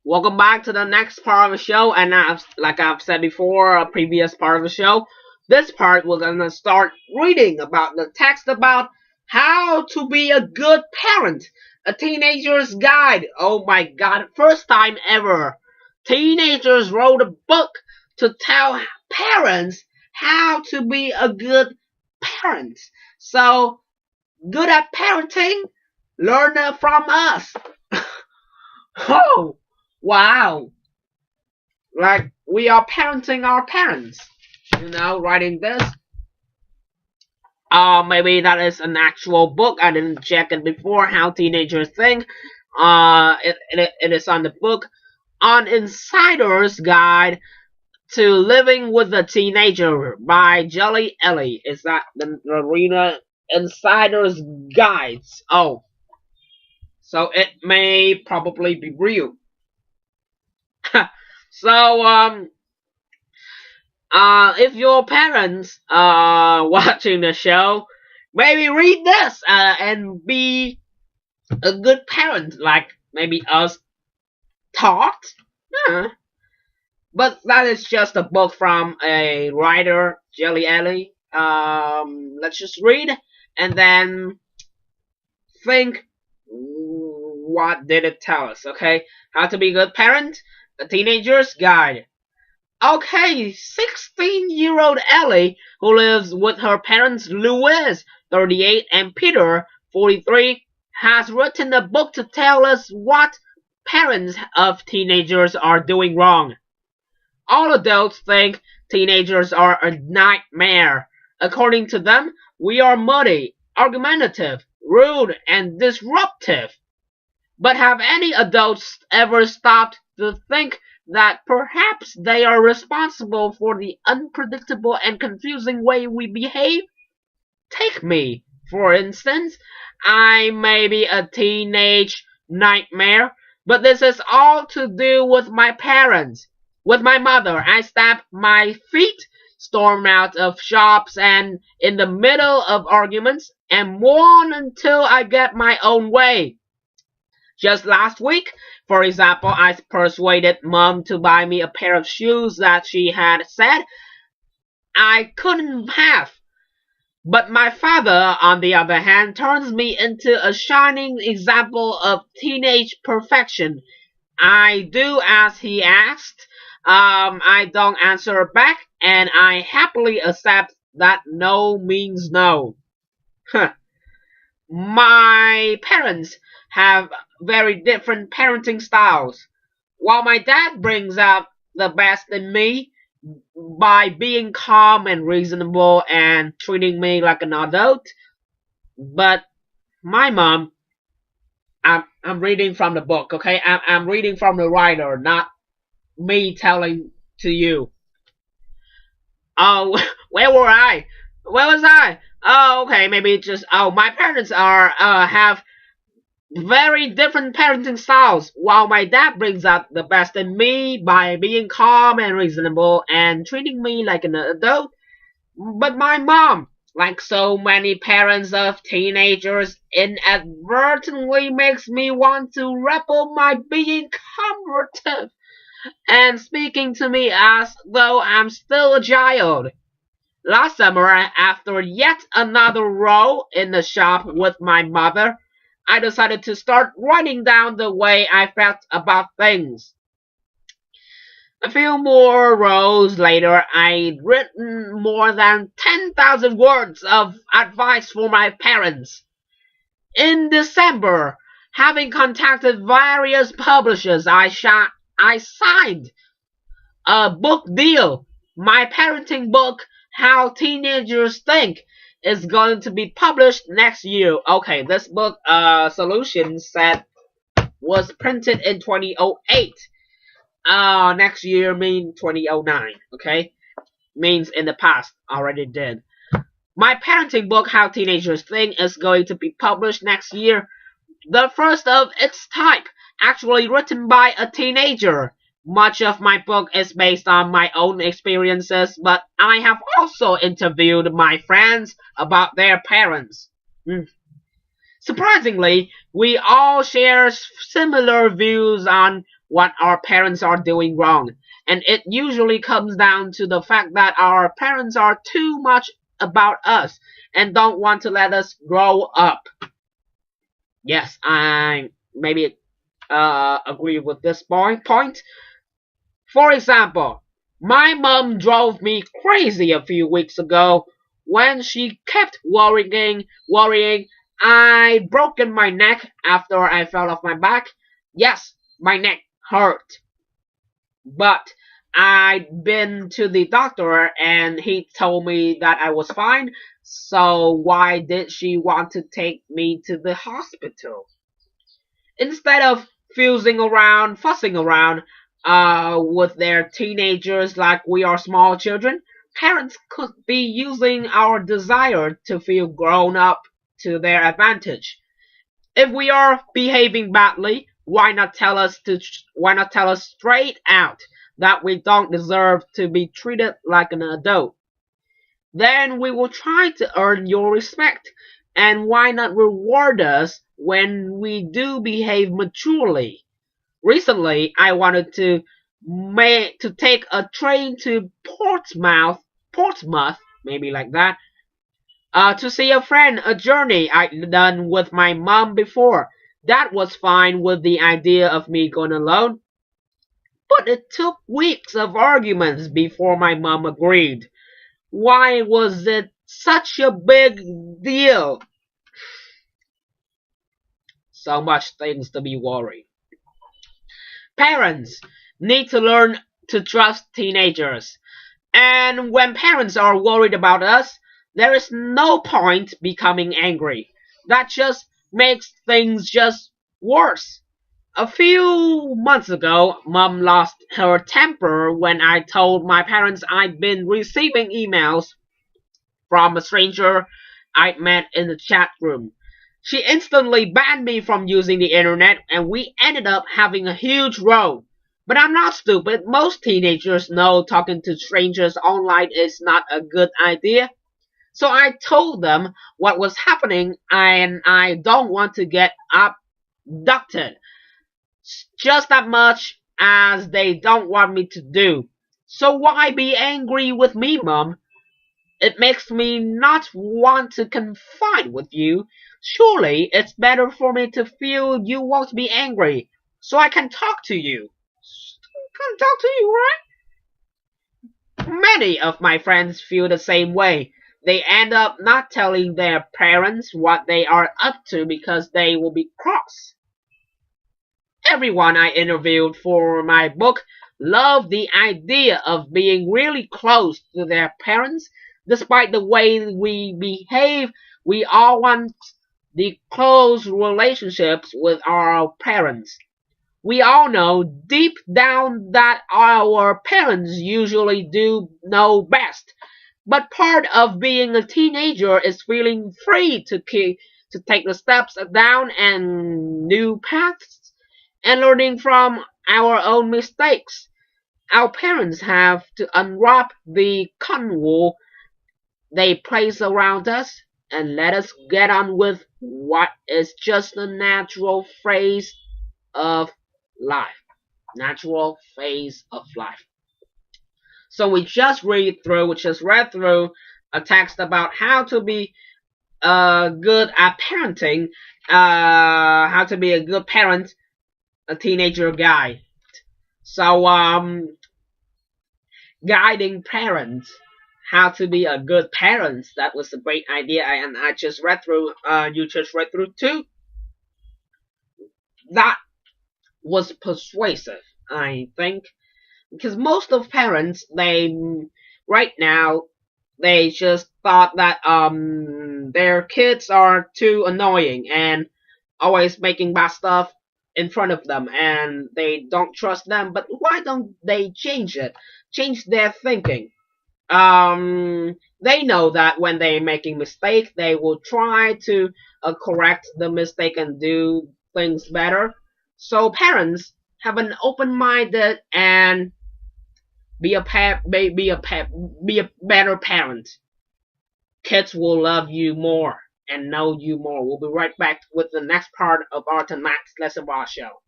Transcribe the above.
Welcome back to the next part of the show, and like I've said before, a previous part of the show, this part we're gonna start reading about the text about how to be a good parent, a teenager's guide. Oh my god, first time ever. Teenagers wrote a book to tell parents how to be a good parent. So, good at parenting? Learn it from us. Oh, wow. Like, we are parenting our parents. Writing this. Maybe that is an actual book. I didn't check it before, How Teenagers Think. It is on the book On Insider's Guide to Living with a Teenager by CHÍNH THắC TRi ЛЕI. Is that the Arena Insider's Guides? Oh. So it may probably be real. So, if your parents are watching the show, maybe read this and be a good parent, like maybe us taught. Yeah. But that is just a book from a writer, CHÍNH THắC TRi ЛЕI. Let's just read and then think, what did it tell us? Okay, how to be a good parent, a teenager's guide. Okay, 16-year-old Ellie, who lives with her parents Louise, 38, and Peter, 43, has written a book to tell us what parents of teenagers are doing wrong. All adults think teenagers are a nightmare. According to them, we are muddy, argumentative, rude, and disruptive. But have any adults ever stopped to think that perhaps they are responsible for the unpredictable and confusing way we behave? Take me, for instance. I may be a teenage nightmare, but this is all to do with my parents. With my mother, I stamp my feet, storm out of shops and in the middle of arguments, and mourn until I get my own way. Just last week, for example, I persuaded Mom to buy me a pair of shoes that she had said I couldn't have. But my father, on the other hand, turns me into a shining example of teenage perfection. I do as he asked. I don't answer back, and I happily accept that no means no. My parents have very different parenting styles. While my dad brings out the best in me by being calm and reasonable and treating me like an adult, but my mom, I'm reading from the book, okay? I'm reading from the writer, not me telling to you. Oh, where were I? Where was I? Oh, okay, maybe just, my parents have very different parenting styles. While my dad brings out the best in me by being calm and reasonable and treating me like an adult, but my mom, like so many parents of teenagers, inadvertently makes me want to rebel by being comfortive and speaking to me as though I'm still a child. Last summer, after yet another row in the shop with my mother, I decided to start writing down the way I felt about things. A few more rows later, I'd written more than 10,000 words of advice for my parents. In December, having contacted various publishers, I signed a book deal. My parenting book, How Teenagers Think, is going to be published next year. Okay, this book, Solution said, was printed in 2008. Next year means 2009, okay? Means in the past, already did. My parenting book, How Teenagers Think, is going to be published next year. The first of its type, actually written by a teenager. Much of my book is based on my own experiences, but I have also interviewed my friends about their parents. Surprisingly, we all share similar views on what our parents are doing wrong, and it usually comes down to the fact that our parents are too much about us and don't want to let us grow up. Yes, I maybe agree with this point. For example, my mom drove me crazy a few weeks ago when she kept worrying I'd broken my neck after I fell off my back. Yes, my neck hurt. But I'd been to the doctor and he told me that I was fine. So why did she want to take me to the hospital? Instead of fussing around with their teenagers like we are small children, parents could be using our desire to feel grown up to their advantage. If we are behaving badly, why not tell us straight out that we don't deserve to be treated like an adult? Then we will try to earn your respect. And why not reward us when we do behave maturely? Recently, I wanted to take a train to Portsmouth, maybe like that, to see a friend, a journey I'd done with my mom before. That was fine with the idea of me going alone. But it took weeks of arguments before my mom agreed. Why was it such a big deal? So much things to be worried. Parents need to learn to trust teenagers. And when parents are worried about us, there is no point becoming angry. That just makes things just worse. A few months ago, Mom lost her temper when I told my parents I'd been receiving emails from a stranger I'd met in the chat room. She instantly banned me from using the internet and we ended up having a huge row. But I'm not stupid. Most teenagers know talking to strangers online is not a good idea. So I told them what was happening and I don't want to get abducted. Just that much as they don't want me to do. So why be angry with me, Mom? It makes me not want to confide with you. Surely it's better for me to feel you won't be angry, so I can talk to you. Can talk to you, right? Many of my friends feel the same way. They end up not telling their parents what they are up to because they will be cross. Everyone I interviewed for my book loved the idea of being really close to their parents. Despite the way we behave, we all want the close relationships with our parents. We all know deep down that our parents usually do know best. But part of being a teenager is feeling free to take the steps down and new paths and learning from our own mistakes. Our parents have to unwrap the cotton wool they place around us and let us get on with what is just a natural phase of life. Natural phase of life. So we just read through a text about how to be good at parenting, how to be a good parent, a teenager guide. So guiding parents how to be a good parent, that was a great idea, and I just read through, you just read through too. That was persuasive, I think, because most of parents, right now, they just thought that their kids are too annoying and always making bad stuff in front of them and they don't trust them. But why don't they change their thinking? They know that when they're making mistakes, they will try to correct the mistake and do things better. So parents have an open-minded and be a better parent. Kids will love you more and know you more. We'll be right back with the next part of our tonight's lesson of our show.